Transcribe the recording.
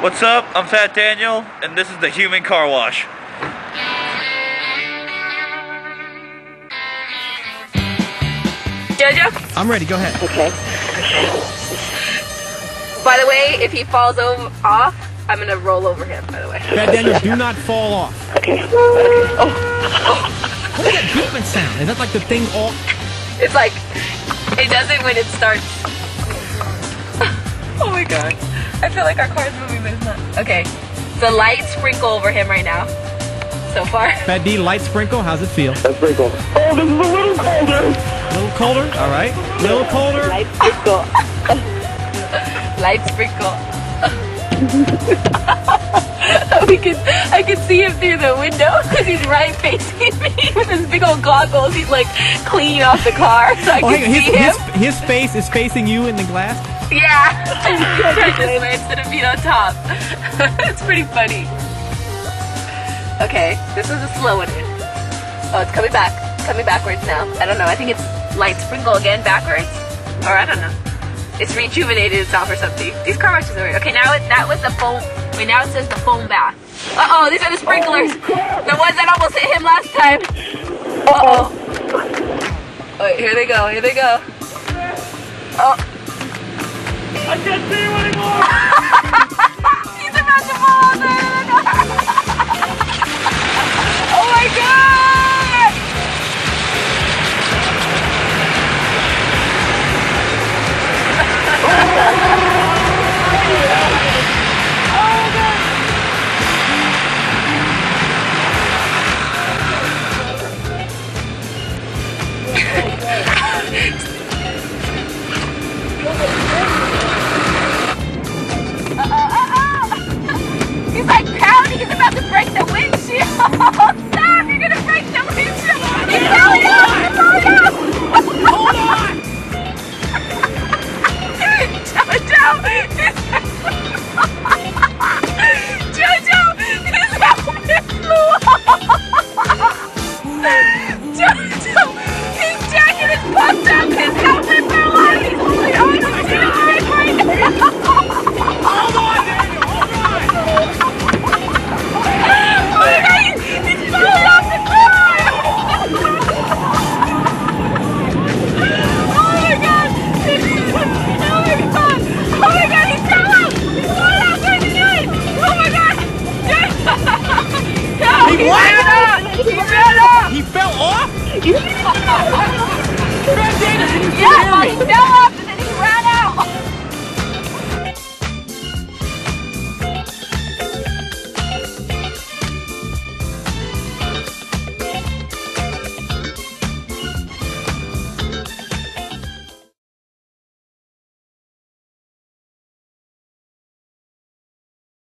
What's up? I'm Fat Daniel, and this is the Human Car Wash. Jojo? I'm ready, go ahead. Okay. By the way, if he falls off, I'm gonna roll over him, by the way. Fat Daniel, do not fall off. Okay. Oh. What is that beeping sound? Is that like the thing all... It's like, it does it when it starts. Oh my god. I feel like our car's moving, but it's not. Okay. The light sprinkle over him right now. So far. Fat D, light sprinkle, how's it feel? A sprinkle. Oh, this is a little colder. A little colder? Alright. A little colder. Light sprinkle. Light sprinkle. I can see him through the window because he's right facing me with his big old goggles. He's like cleaning off the car, so I can see him. His face is facing you in the glass? Yeah. Turn this way instead of being on top. It's pretty funny. Okay, this is a slow one. Oh, it's coming back. Coming backwards now. I don't know. I think it's light sprinkle again backwards. Or I don't know. It's rejuvenated itself or something. These car washes are weird. Okay, now that was the foam. Wait, now it says the foam bath. Uh-oh, these are the sprinklers. The ones that almost hit him last time. Uh-oh. Wait, here they go. Here they go. Oh. I can't see you anymore.